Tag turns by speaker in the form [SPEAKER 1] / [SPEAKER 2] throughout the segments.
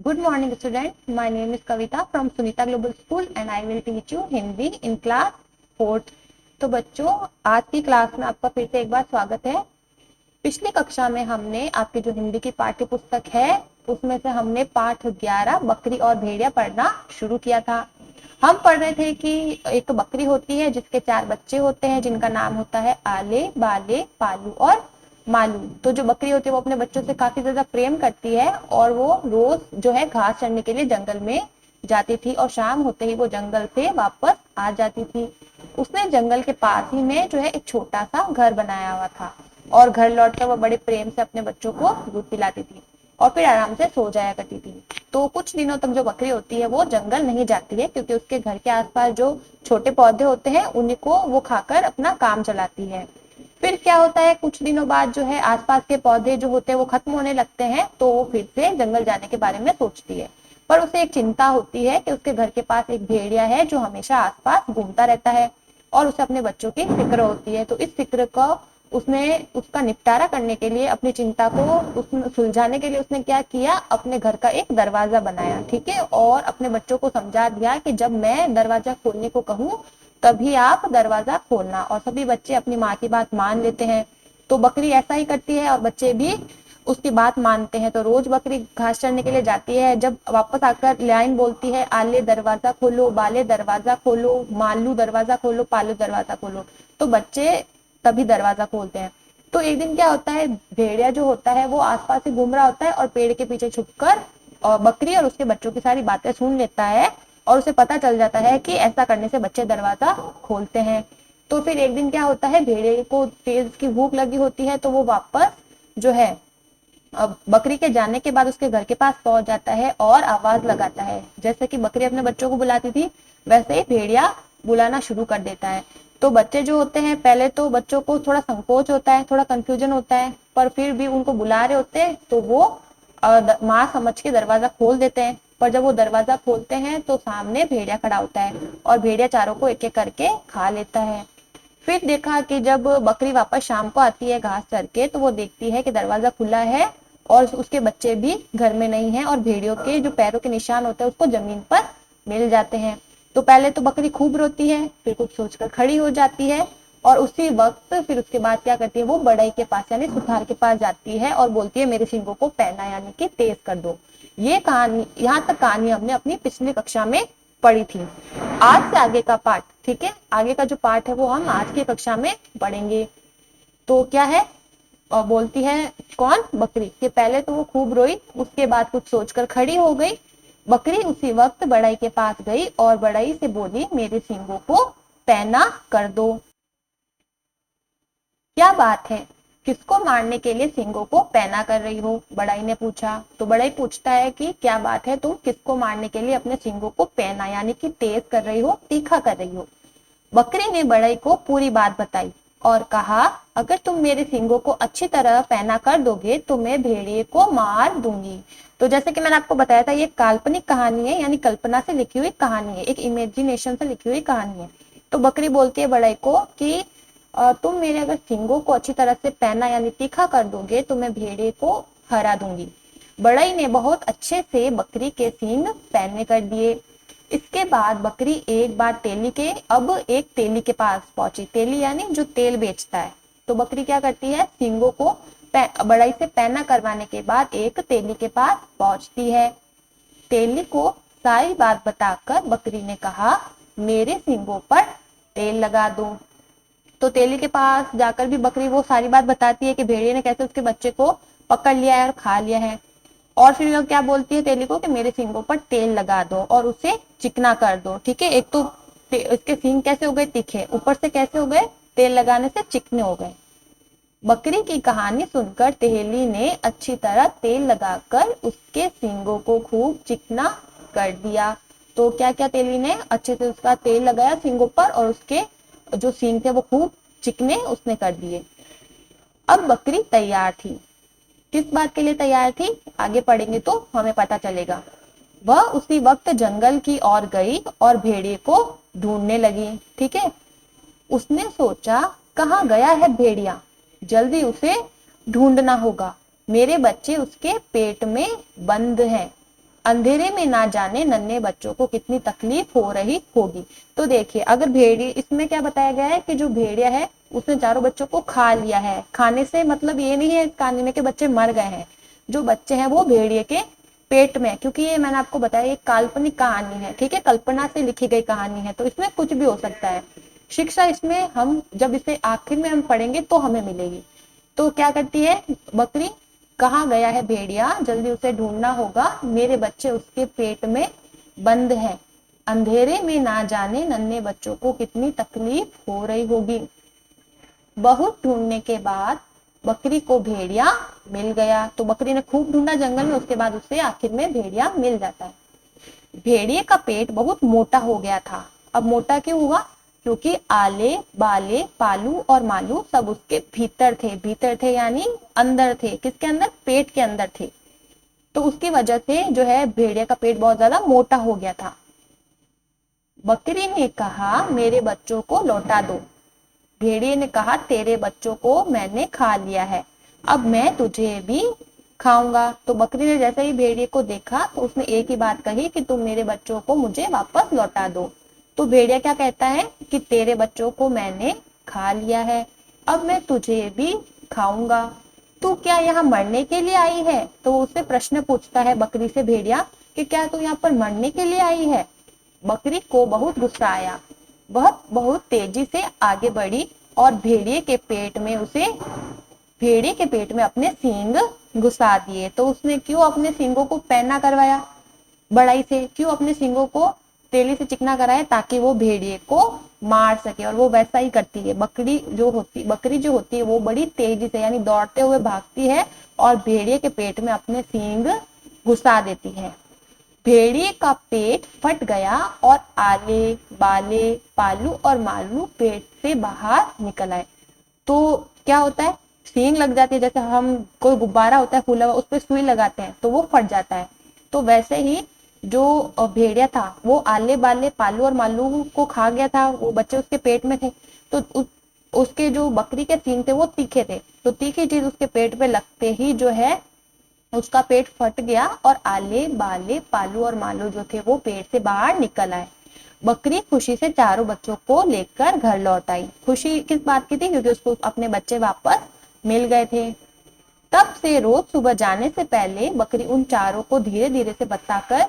[SPEAKER 1] Good morning, student. My name is Kavita from Sunita Global School and I will teach you Hindi in class 4th. तो बच्चों, आज की class में आपका फिर से एक बार स्वागत है। पिछली कक्षा में हमने आपकी जो हिंदी की पाठ्य पुस्तक है उसमें से हमने पाठ 11 बकरी और भेड़िया पढ़ना शुरू किया था। हम पढ़ रहे थे कि एक बकरी होती है जिसके 4 बच्चे होते हैं जिनका नाम होता है आले, बाले, पालू और मालू। तो जो बकरी होती है वो अपने बच्चों से काफी ज्यादा प्रेम करती है और वो रोज जो है घास चरने के लिए जंगल में जाती थी और शाम होते ही वो जंगल से वापस आ जाती थी। उसने जंगल के पास ही में जो है एक छोटा सा घर बनाया हुआ था और घर लौटकर वो बड़े प्रेम से अपने बच्चों को दूध पिलाती थी और फिर आराम से सो जाया करती थी। तो कुछ दिनों तक जो बकरी होती है वो जंगल नहीं जाती है क्योंकि उसके घर के आसपास जो छोटे पौधे होते हैं उन्हीं को वो खाकर अपना काम चलाती है। फिर क्या होता है, कुछ दिनों बाद जो है आसपास के पौधे जो होते हैं वो खत्म होने लगते हैं तो वो फिर से जंगल जाने के बारे में सोचती है। पर उसे एक चिंता होती है कि उसके घर के पास एक भेड़िया है जो हमेशा आसपास घूमता रहता है और उसे अपने बच्चों की फिक्र होती है। तो इस फिक्र को उसने उसका निपटारा करने के लिए, अपनी चिंता को उसने सुलझाने के लिए उसने क्या किया, अपने घर का एक दरवाजा बनाया, ठीक है, और अपने बच्चों को समझा दिया कि जब मैं दरवाजा खोलने को कहूँ तभी आप दरवाजा खोलना। और सभी बच्चे अपनी माँ की बात मान लेते हैं। तो बकरी ऐसा ही करती है और बच्चे भी उसकी बात मानते हैं। तो रोज बकरी घास चरने के लिए जाती है। जब वापस आकर लाइन बोलती है, आले दरवाजा खोलो, बाले दरवाजा खोलो, मालू दरवाजा खोलो, पालू दरवाजा खोलो, तो बच्चे तभी दरवाजा खोलते हैं। तो एक दिन क्या होता है, भेड़िया जो होता है वो आसपास ही घूम रहा होता है और पेड़ के पीछे छुपकर और बकरी और उसके बच्चों की सारी बातें सुन लेता है और उसे पता चल जाता है कि ऐसा करने से बच्चे दरवाजा खोलते हैं। तो फिर एक दिन क्या होता है, भेड़िए को तेज की भूख लगी होती है तो वो वापस जो है अब बकरी के जाने के बाद उसके घर के पास पहुंच जाता है और आवाज लगाता है। जैसे कि बकरी अपने बच्चों को बुलाती थी वैसे ही भेड़िया बुलाना शुरू कर देता है। तो बच्चे जो होते हैं, पहले तो बच्चों को थोड़ा संकोच होता है, थोड़ा कंफ्यूजन होता है, पर फिर भी उनको बुला रहे होते हैं तो वो माँ समझ के दरवाजा खोल देते हैं। पर जब वो दरवाजा खोलते हैं तो सामने भेड़िया खड़ा होता है और भेड़िया चारों को एक एक करके खा लेता है। फिर देखा कि जब बकरी वापस शाम को आती है घास चर के तो वो देखती है कि दरवाजा खुला है और उसके बच्चे भी घर में नहीं है और भेड़ियों के जो पैरों के निशान होते हैं उसको जमीन पर मिल जाते हैं। तो पहले तो बकरी खूब रोती है, फिर कुछ सोचकर खड़ी हो जाती है और उसी वक्त फिर उसके बाद क्या करती है, वो बढ़ई के पास यानी सुथार के पास जाती है और बोलती है मेरे सींगों को पहना यानी कि तेज कर दो। ये कहानी, यहाँ तक कहानी हमने अपनी पिछली कक्षा में पढ़ी थी। आज से आगे का पाठ, ठीक है, आगे का जो पाठ है वो हम आज की कक्षा में पढ़ेंगे। तो क्या है, बोलती है कौन, बकरी, कि पहले तो वो खूब रोई, उसके बाद कुछ सोचकर खड़ी हो गई। बकरी उसी वक्त बढ़ई के पास गई और बढ़ई से बोली मेरे सींगों को पैना कर दो। क्या बात है, किसको मारने के लिए सींगों को पैना कर रही हो, बढ़ई ने पूछा। तो बढ़ई पूछता है कि क्या बात है, तुम किसको मारने के लिए अपने सींगों को पैना यानी कि तेज कर रही हो, तीखा कर रही हो। बकरी ने बढ़ई को पूरी बात बताई और कहा अगर तुम मेरे सींगों को अच्छी तरह पहना कर दोगे तो मैं भेड़िए को मार दूंगी। तो जैसे कि मैंने आपको बताया था ये काल्पनिक कहानी है यानी कल्पना से लिखी हुई कहानी है, एक इमेजिनेशन से लिखी हुई कहानी है। तो बकरी बोलती है बढ़ई को कि तुम मेरे अगर सींगों को अच्छी तरह से पहना यानी तीखा कर दोगे तो मैं भेड़िए को हरा दूंगी। बढ़ई ने बहुत अच्छे से बकरी के सींग पहने कर दिए। इसके बाद बकरी एक बार एक तेली के पास पहुंची। तेली यानी जो तेल बेचता है। तो बकरी क्या करती है, सींगों को बढ़ई से पैना करवाने के बाद एक तेली के पास पहुंचती है। तेली को सारी बात बताकर बकरी ने कहा मेरे सींगों पर तेल लगा दो। तो तेली के पास जाकर भी बकरी वो सारी बात बताती है कि भेड़िए ने कैसे उसके बच्चे को पकड़ लिया है और खा लिया है। और फिर वो क्या बोलती है तेली को कि मेरे सींगों पर तेल लगा दो और उसे चिकना कर दो, ठीक है। एक तो इसके सींग कैसे हो गए, तीखे, ऊपर से कैसे हो गए, तेल लगाने से चिकने हो गए। बकरी की कहानी सुनकर तेली ने अच्छी तरह तेल लगाकर उसके सींगों को खूब चिकना कर दिया। तो क्या क्या तेली ने अच्छे से उसका तेल लगाया सींगों पर और उसके जो सींग थे वो खूब चिकने उसने कर दिए। अब बकरी तैयार थी। किस बात के लिए तैयार थी, आगे पढ़ेंगे तो हमें पता चलेगा। वह उसी वक्त जंगल की ओर गई और भेड़िए को ढूंढने लगी, ठीक है। उसने सोचा कहाँ गया है भेड़िया, जल्दी उसे ढूंढना होगा, मेरे बच्चे उसके पेट में बंद हैं। अंधेरे में ना जाने नन्हे बच्चों को कितनी तकलीफ हो रही होगी। तो देखिए, अगर भेड़िए, इसमें क्या बताया गया है कि जो भेड़िया है उसने चारों बच्चों को खा लिया है। खाने से मतलब ये नहीं है इस कहानी में कि बच्चे मर गए हैं। जो बच्चे हैं वो भेड़िए के पेट में, क्योंकि ये मैंने आपको बताया एक काल्पनिक कहानी है, ठीक है, कल्पना से लिखी गई कहानी है, तो इसमें कुछ भी हो सकता है। शिक्षा इसमें हम जब इसे आखिर में हम पढ़ेंगे तो हमें मिलेगी। तो क्या करती है बकरी, कहाँ गया है भेड़िया, जल्दी उसे ढूंढना होगा, मेरे बच्चे उसके पेट में बंद हैं। अंधेरे में ना जाने नन्हे बच्चों को कितनी तकलीफ हो रही होगी। बहुत ढूंढने के बाद बकरी को भेड़िया मिल गया। तो बकरी ने खूब ढूंढा जंगल में, उसके बाद उसे आखिर में भेड़िया मिल जाता है। भेड़िए का पेट बहुत मोटा हो गया था। अब मोटा क्यों हुआ? क्योंकि आले बाले पालू और मालू सब उसके भीतर थे। भीतर थे यानी अंदर थे। किसके अंदर? पेट के अंदर थे। तो उसकी वजह से जो है भेड़िया का पेट बहुत ज्यादा मोटा हो गया था। बकरी ने कहा मेरे बच्चों को लौटा दो। भेड़िए ने कहा तेरे बच्चों को मैंने खा लिया है, अब मैं तुझे भी खाऊंगा। तो बकरी ने जैसे ही भेड़िए को देखा तो उसने एक ही बात कही कि तुम मेरे बच्चों को मुझे वापस लौटा दो। तो भेड़िया क्या कहता है कि तेरे बच्चों को मैंने खा लिया है, अब मैं तुझे भी खाऊंगा। तू क्या यहाँ मरने के लिए आई है? तो उससे प्रश्न पूछता है बकरी से भेड़िया कि क्या तू यहाँ पर मरने के लिए आई है? बकरी को बहुत गुस्सा आया। वह बहुत तेजी से आगे बढ़ी और भेड़िए के पेट में अपने सींग घुसा दिए। तो उसने क्यों अपने सींगों को पैना करवाया बड़ाई से, क्यों अपने सींगों को तेली से चिकना कराया? ताकि वो भेड़िए को मार सके। और वो वैसा ही करती है। बकरी जो होती है वो बड़ी तेजी से यानी दौड़ते हुए भागती है और भेड़िए के पेट में अपने सींग घुसा देती है। भेड़िए का पेट फट गया और आले बाले पालू और मालू पेट से बाहर निकल आए। तो क्या होता है, सींग लग जाती है। जैसे हम कोई गुब्बारा होता है फूला हुआ, उस पर सुई लगाते हैं तो वो फट जाता है। तो वैसे ही जो भेड़िया था वो आले बाले पालू और मालू को खा गया था। वो बच्चे उसके पेट में थे। तो उसके जो बकरी के सींग थे वो तीखे थे। तो तीखी चीज उसके पेट पे लगते ही जो है उसका पेट फट गया और आले बाले पालू और मालू जो थे वो पेट से बाहर निकल आए। बकरी खुशी से चारों बच्चों को लेकर घर लौट आई। खुशी किस बात की थी? क्योंकि उसको अपने बच्चे वापस मिल गए थे। तब से रोज सुबह जाने से पहले बकरी उन चारों को धीरे धीरे से बताकर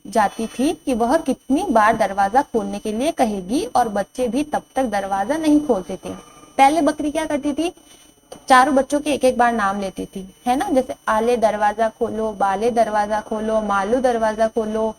[SPEAKER 1] जाती थी कि वह कितनी बार दरवाजा खोलने के लिए कहेगी और बच्चे भी तब तक दरवाजा नहीं खोलते थे। पहले बकरी क्या करती थी, चारों बच्चों के एक एक बार नाम लेती थी, है ना, जैसे आले दरवाजा खोलो, बाले दरवाजा खोलो, मालू दरवाजा खोलो,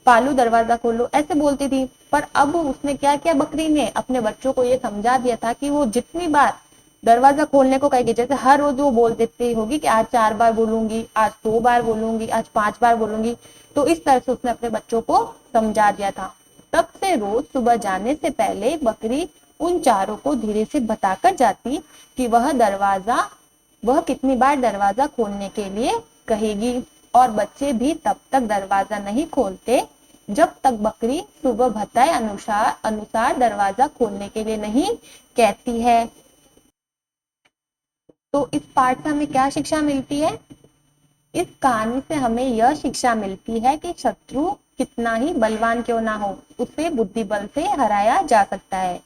[SPEAKER 1] पालू दरवाजा खोलो, ऐसे बोलती थी। पर अब उसने क्या किया, बकरी ने अपने बच्चों को ये समझा दिया था कि वो जितनी बार दरवाजा खोलने को कहेगी, जैसे हर रोज वो बोल देती होगी कि आज 4 बार बोलूंगी, आज 2 बार बोलूंगी, आज 5 बार बोलूंगी। तो इस तरह से उसने अपने बच्चों को समझा दिया था। तब से रोज सुबह जाने से पहले बकरी उन चारों को धीरे से बताकर जाती कि वह कितनी बार दरवाजा खोलने के लिए कहेगी। और बच्चे भी तब तक दरवाजा नहीं खोलते जब तक बकरी सुबह बताए अनुसार दरवाजा खोलने के लिए नहीं कहती है। तो इस पाठ से हमें क्या शिक्षा मिलती है? इस कहानी से हमें यह शिक्षा मिलती है कि शत्रु कितना ही बलवान क्यों ना हो, उसे बुद्धि बल से हराया जा सकता है।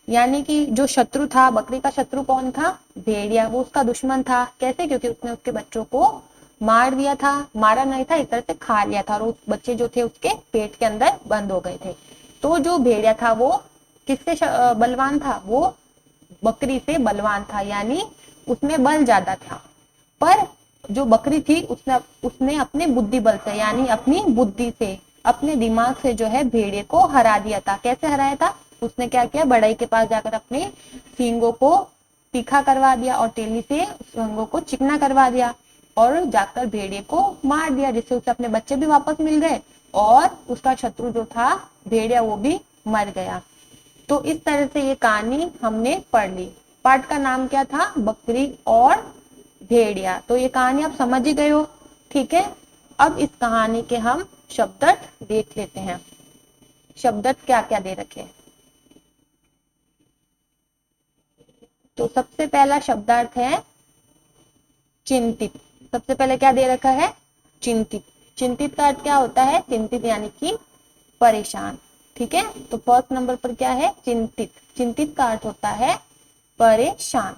[SPEAKER 1] यानी कि जो शत्रु था, बकरी का शत्रु कौन था? भेड़िया। वो उसका दुश्मन था। कैसे? क्योंकि उसने उसके बच्चों को मार दिया था, मारा नहीं था, एक तरह से खा लिया था और उस बच्चे जो थे उसके पेट के अंदर बंद हो गए थे। तो जो भेड़िया था वो किससे बलवान था? वो बकरी से बलवान था, यानी उसमें बल ज्यादा था। पर जो बकरी थी उसने उसने अपने बुद्धि बल से यानी अपनी बुद्धि से, अपने दिमाग से जो है भेड़िए को हरा दिया था। कैसे हराया था? उसने क्या किया, बढ़ई के पास जाकर अपने सींगों को तीखा करवा दिया और तेली से सींगों को चिकना करवा दिया और जाकर भेड़िए को मार दिया, जिससे उसे अपने बच्चे भी वापस मिल गए और उसका शत्रु जो था भेड़िया वो भी मर गया। तो इस तरह से ये कहानी हमने पढ़ ली। पाठ का नाम क्या था? बकरी और भेड़िया। तो ये कहानी आप समझ ही गए हो, ठीक है। अब इस कहानी के हम शब्दार्थ देख लेते हैं। शब्दार्थ क्या क्या दे रखे हैं? तो सबसे पहला शब्दार्थ है चिंतित। सबसे पहले क्या दे रखा है? चिंतित। चिंतित का अर्थ क्या होता है? चिंतित यानी कि परेशान। ठीक है, तो फर्स्ट नंबर पर क्या है? चिंतित। चिंतित का अर्थ होता है परेशान।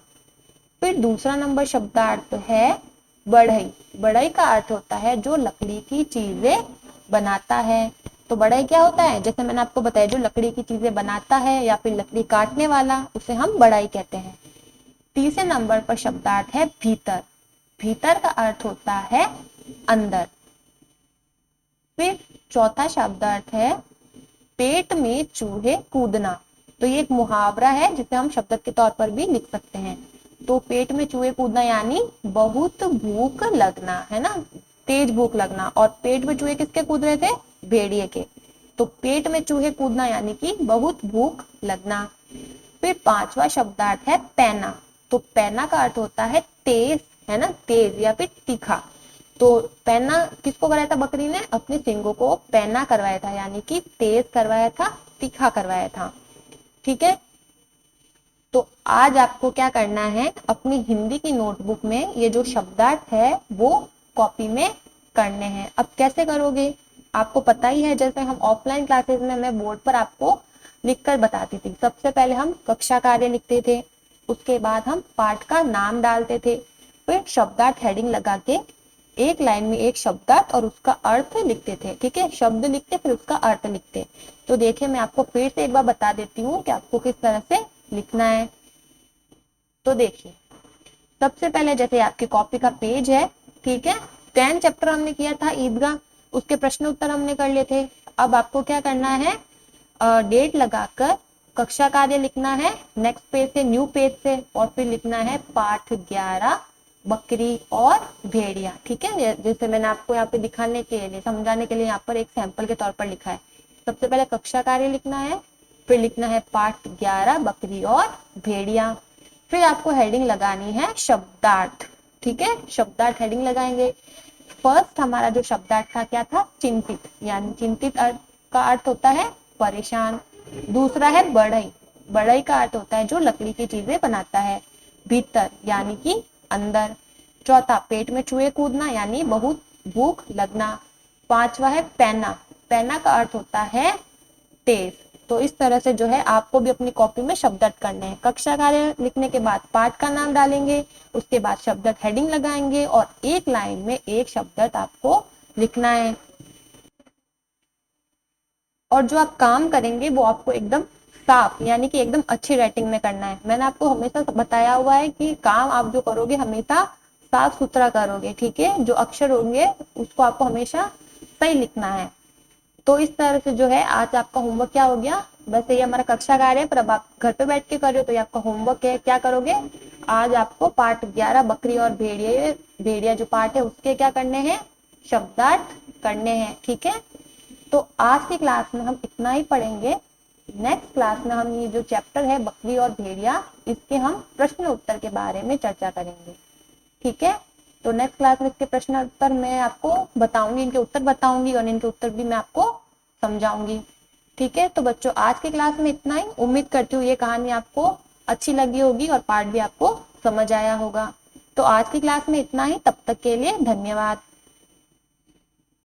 [SPEAKER 1] फिर दूसरा नंबर शब्दार्थ है बढ़ई। बढ़ई का अर्थ होता है जो लकड़ी की चीजें बनाता है। तो बढ़ई क्या होता है? जैसे मैंने आपको बताया, जो लकड़ी की चीजें बनाता है या फिर लकड़ी काटने वाला, उसे हम बढ़ई कहते हैं। तीसरे नंबर पर शब्दार्थ है भीतर। भीतर का अर्थ होता है अंदर। फिर चौथा शब्दार्थ है पेट में चूहे कूदना। तो ये एक मुहावरा है जिसे हम शब्द के तौर पर भी लिख सकते हैं। तो पेट में चूहे कूदना यानी बहुत भूख लगना, है ना, तेज भूख लगना। और पेट में चूहे किसके कूद रहे थे? भेड़िए के। तो पेट में चूहे कूदना यानी कि बहुत भूख लगना। फिर पांचवा शब्दार्थ है पैना। तो पैना का अर्थ होता है तेज, है ना, तेज या फिर तीखा। तो पैना किसको कराया था? बकरी ने अपने सींगों को पैना करवाया था, यानी कि तेज करवाया था, तीखा करवाया था। ठीक है, तो आज आपको क्या करना है, अपनी हिंदी की नोटबुक में ये जो शब्दार्थ है वो कॉपी में करने हैं। अब कैसे करोगे? आपको पता ही है, जैसे हम ऑफलाइन क्लासेस में मैं बोर्ड पर आपको लिखकर बताती थी। सबसे पहले हम कक्षा कार्य लिखते थे, उसके बाद हम पाठ का नाम डालते थे, फिर शब्दार्थ हेडिंग लगा के एक लाइन में एक शब्दार्थ और उसका अर्थ लिखते थे। ठीक है, शब्द लिखते फिर उसका अर्थ लिखते। तो देखिए, मैं आपको फिर से एक बार बता देती हूँ कि आपको किस तरह से लिखना है। तो देखिए, सबसे पहले जैसे आपकी कॉपी का पेज है, ठीक है, 10 चैप्टर हमने किया था ईदगाह, उसके प्रश्न उत्तर हमने कर लिए थे। अब आपको क्या करना है, डेट लगाकर कक्षा कार्य लिखना है, नेक्स्ट पेज से, न्यू पेज से, और फिर लिखना है पाठ 11 बकरी और भेड़िया। ठीक है, जैसे मैंने आपको यहाँ पे दिखाने के लिए, समझाने के लिए यहाँ पर एक सैंपल के तौर पर लिखा है। सबसे पहले कक्षा कार्य लिखना है, फिर लिखना है पाठ 11 बकरी और भेड़िया। फिर आपको हेडिंग लगानी है शब्दार्थ। ठीक है, शब्दार्थ हेडिंग लगाएंगे। फर्स्ट हमारा जो शब्दार्थ था क्या था? चिंतित, यानी चिंतित अर्थ का अर्थ होता है परेशान। दूसरा है बढ़ई। बढ़ई का अर्थ होता है जो लकड़ी की चीजें बनाता है। भीतर यानी कि अंदर। चौथा पेट में चूहे कूदना यानी बहुत भूख लगना। पांचवा है पैना। पैना का अर्थ होता है तेज। तो इस तरह से जो है आपको भी अपनी कॉपी में शब्दार्थ करने हैं। कक्षा कार्य लिखने के बाद पाठ का नाम डालेंगे, उसके बाद शब्दार्थ हेडिंग लगाएंगे और एक लाइन में एक शब्दार्थ आपको लिखना है। और जो आप काम करेंगे वो आपको एकदम साफ यानी कि एकदम अच्छी राइटिंग में करना है। मैंने आपको हमेशा बताया हुआ है कि काम आप जो करोगे हमेशा साफ सुथरा करोगे। ठीक है, जो अक्षर होंगे उसको आपको हमेशा सही लिखना है। तो इस तरह से जो है आज आपका होमवर्क क्या हो गया, वैसे ये हमारा कक्षा कार्य है, पर अब आप घर पे बैठ के कर रहे हो तो ये आपका होमवर्क है। क्या करोगे, आज आपको पाठ 11 बकरी और भेड़िया, भेड़िया जो पाठ है उसके क्या करने हैं, शब्दार्थ करने हैं। ठीक है, तो आज की क्लास में हम इतना ही पढ़ेंगे। नेक्स्ट क्लास में हम ये जो चैप्टर है बकरी और भेड़िया, इसके हम प्रश्न उत्तर के बारे में चर्चा करेंगे। ठीक है, तो नेक्स्ट क्लास में इसके प्रश्न उत्तर मैं आपको बताऊंगी, इनके उत्तर बताऊंगी और इनके उत्तर भी मैं आपको समझाऊंगी। ठीक है, तो बच्चों आज की क्लास में इतना ही। उम्मीद करती हूँ ये कहानी आपको अच्छी लगी होगी और पाठ भी आपको समझ आया होगा। तो आज की क्लास में इतना ही, तब तक के लिए धन्यवाद।